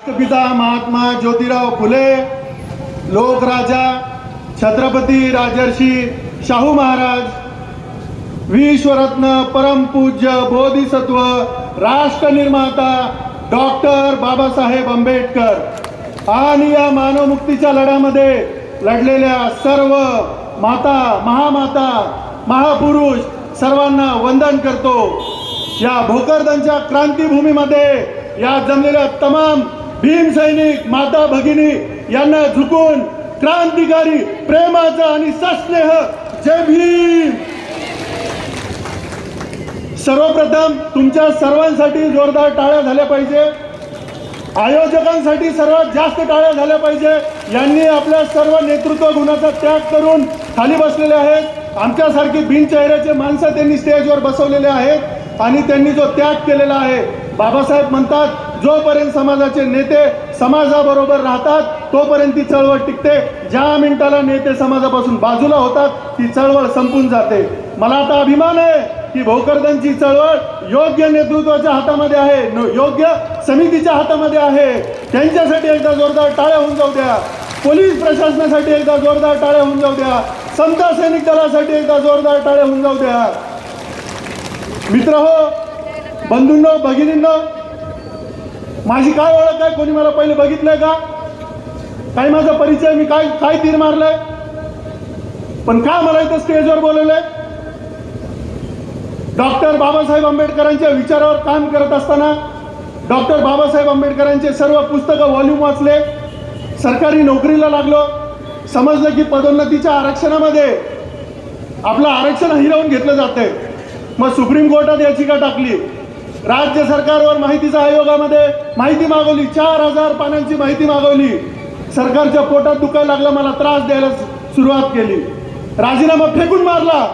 पिता महात्मा ज्योतिराव फुले, लोकराजा छत्रपती राजर्षी शाहू महाराज, विश्वरत्न परमपूज्य बोधिसत्व राष्ट्र निर्माता डॉक्टर बाबासाहेब आंबेडकर आणि या मानवमुक्तीच्या लढ्यामध्ये लढलेल्या सर्व माता, महामाता, महापुरुष सर्वांना वंदन करतो। या भोकरदनच्या क्रांतीभूमीमध्ये या जमलेल्या तमाम भीम सैनिक माता भगिनी यांना झुकून क्रांतिकारी प्रेमाचा आणि सस्नेह जय भीम। सर्वप्रथम तुमच्या सर्वांसाठी जोरदार टाळ्या झाल्या पाहिजे। आयोजकांसाठी सर्वात जास्त टाळ्या झाल्या पाहिजे। यांनी आपल्या सर्व नेतृत्व गुणाचा त्याग करून खाली बसलेले आहेत। आमच्यासारखी बिनचेहऱ्याचे माणसं त्यांनी स्टेजवर बसवलेले आहेत आणि त्यांनी जो त्याग केलेला आहे, बाबासाहेब म्हणतात, जोपर्यंत समाजाचे नेते समाजाबरोबर राहतात तोपर्यंत ती चळवळ टिकते। ज्या मिनिटाला नेते समाजापासून बाजूला होतात ती चळवळ संपून जाते। मला आता अभिमान आहे की भोकरदनची चळवळ योग्य नेतृत्वाच्या हातामध्ये आहे, योग्य समितीच्या हातामध्ये आहे। त्यांच्यासाठी एकदा जोरदार टाळ्या होऊन जाऊ द्या। पोलीस प्रशासनासाठी एकदा जोरदार टाळ्या होऊन जाऊ द्या। समता सैनिक दलासाठी एकदा जोरदार टाळ्या होऊन जाऊ द्या। मित्रहो, बंधूंनो, भगिनींनो, माझी काय ओळख आहे? कोणी मला पहिले बघितलंय का? काय माझा परिचय? मी काय काय तीर मारलंय? पण का मला इथं स्टेजवर बोलवलंय? डॉक्टर बाबासाहेब आंबेडकरांच्या विचारावर काम करत असताना डॉक्टर बाबासाहेब आंबेडकरांचे सर्व पुस्तकं व्हॉल्यूम वाचले, सरकारी नोकरीला लागलो, समजलं की पदोन्नतीच्या आरक्षणामध्ये आपलं आरक्षण हिरावून घेतलं जातंय। मग सुप्रीम कोर्टात याचिका टाकली, राज्य सरकारवर माहितीच्या आयोगामध्ये माहिती मागवली, 4000 पानांची माहिती मागवली। सरकारच्या पोटात दुखायला लागलं, मला त्रास द्यायला सुरुवात केली, राजीनामा फेकून मारला।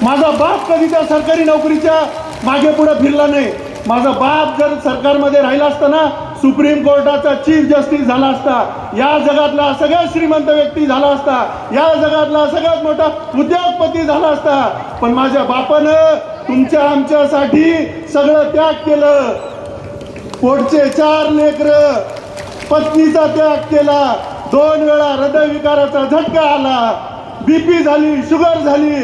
माझा बाप कधी त्या सरकारी नोकरीच्या मागे पुढे फिरला नाही। माझा बाप जर सरकारमध्ये राहिला असता ना, सुप्रीम कोर्टाचा चीफ जस्टिस झाला असता, या जगातला सगळ्यात श्रीमंत व्यक्ती झाला असता, या जगातला सगळ्यात मोठा उद्योगपती झाला असता। पण माझ्या बापानं तुमच्या आमच्यासाठी सगळं त्याग केलं। पोटचे 4 लेकरं, पत्नीचा त्याग केला, 2 वेळा हृदयविकाराचा झटका आला, बीपी झाली, शुगर झाली,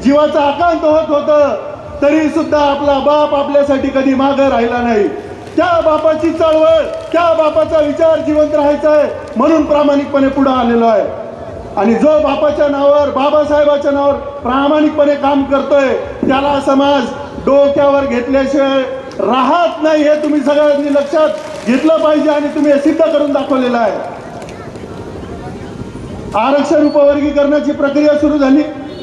जीवाचा आकांत होत होतं, तरी सुद्धा आपला बाप आपल्यासाठी कधी मागे राहिला नाही। त्या बापाची चळवळ, त्या बापाचा विचार जिवंत राहायचा आहे म्हणून प्रामाणिकपणे पुढे आलेलो आहे। आणि जो बापाच्या नावावर, बाबासाहेबाच्या नावावर प्रामाणिकपणे काम करतोय त्याला समाज डोक्यावर घेतल्याशिवाय राहत नाही, हे तुम्ही सगळ्यांनी लक्षात घेतलं पाहिजे आणि तुम्ही हे सिद्ध करून दाखवलेलं आहे। आरक्षण उपवर्गीकरणाची प्रक्रिया सुरू झाली।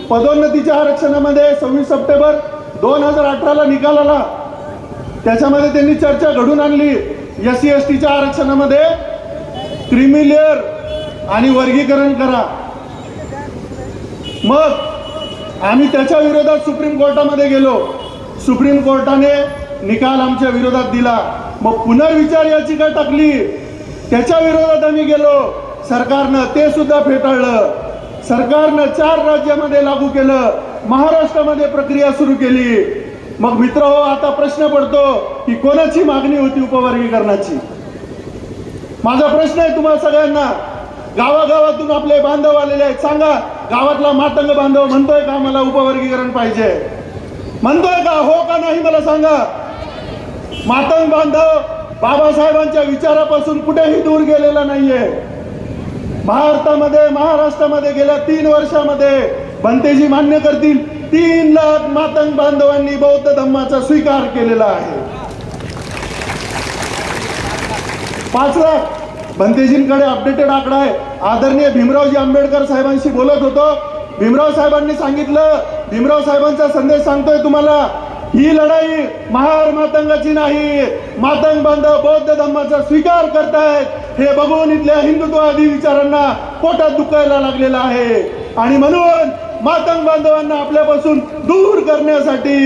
पदोन्नतीच्या आरक्षणामध्ये 26 सप्टेंबर 2018ला निकाल आला। त्याच्यामध्ये त्यांनी चर्चा घडून आणली, SC STच्या आरक्षणामध्ये क्रीमी लेअर आणि वर्गीकरण करा। मग आम्ही त्याच्या विरोधात सुप्रीम कोर्टामध्ये गेलो, सुप्रीम कोर्टाने निकाल आमच्या विरोधात दिला। मग पुनर्विचार याचिका टाकली, त्याच्या विरोधात आम्ही गेलो, सरकारनं ते सुद्धा फेटाळलं। सरकारनं 4 राज्यामध्ये लागू केलं, महाराष्ट्रामध्ये प्रक्रिया सुरू केली। मग मित्रहो, आता प्रश्न पडतो की कोणाची मागणी होती उपवर्गीकरणाची? माझा प्रश्न आहे तुम्हा सगळ्यांना, गावागावातून आपले बांधव आलेले आहेत, सांगा, गावातला मातंग बांधव म्हणतोय का मला उपवर्गीकरण पाहिजे? म्हणतोय का? हो का नाही मला सांगा। मातंग बांधव बाबासाहेबांच्या विचारापासून कुठेही दूर गेलेला नाहीये। भारतामध्ये, महाराष्ट्रामध्ये गेल्या 3 वर्षामध्ये भंतेजी मान्य करतील, 3 लाख मातंग बांधवांनी बौद्ध धम्माचा स्वीकार केलेला आहे। 5 लाख भंतेजींकडे अपडेटेड आकडा आहे। आदरणीय भीमरावजी आंबेडकर साहेबांशी बोलत होतो, भीमराव साहेबांनी सांगितलं, भीमराव साहेबांचा संदेश सांगतोय तुम्हाला, ही लढाई महार मातंगाची नाही, मातंग बांधव बौद्ध धम्माचा स्वीकार करतायत हे बघून इथल्या हिंदुत्ववादी विचारांना पोटात दुखायला लागलेला आहे। आणि म्हणून मातंग बांधवांना आपल्यापासून दूर करण्यासाठी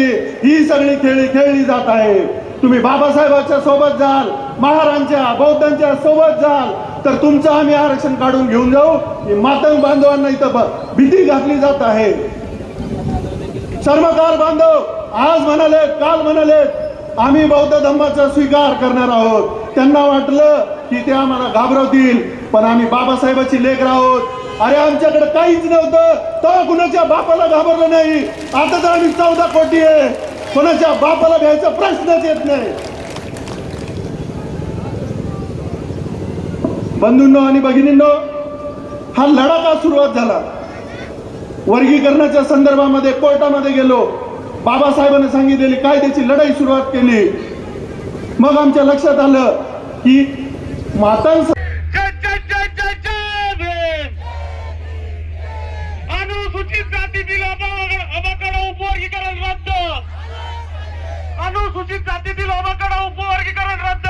ही सगळी खेळी खेळली जात आहे। तुम्ही बाबासाहेबांच्या सोबत जाल, महारांच्या, बौद्धांच्या सोबत जाल तर तुमचं आम्ही आरक्षण काढून घेऊन जाऊ, ही मातंग बांधवांना इथं भीती घातली जात आहे। चर्मकार बांधव आज म्हणाले, काल म्हणाले, आम्ही बौद्ध धर्माचा स्वीकार करणार आहोत. त्यांना वाटलं की ते आम्हाला घाबरवतील, पण आम्ही बाबासाहेबाची लेकरं आहोत. अरे आमच्याकडे काहीच नव्हतं तेव्हा कुणाच्या बापाला घाबरलं नाही. आता तर आम्ही 14 कोटी आहे, कोणाच्या बापाला घ्यायचा प्रश्नच येत नाही. बंधूंनो आणि भगिनींनो, हा लढा का सुरुवात झाला? वर्गीकरणाच्या संदर्भामध्ये कोर्टामध्ये गेलो, बाबासाहेबांनी सांगितलेली कायद्याची लढाई सुरुवात केली. मग आमच्या लक्षात आलं की मातांचं अनुसूचित जातीतील अबाकडा उपवर्गीकरण रद्द, अनुसूचित जातीतील अबाकडा उपवर्गीकरण रद्द.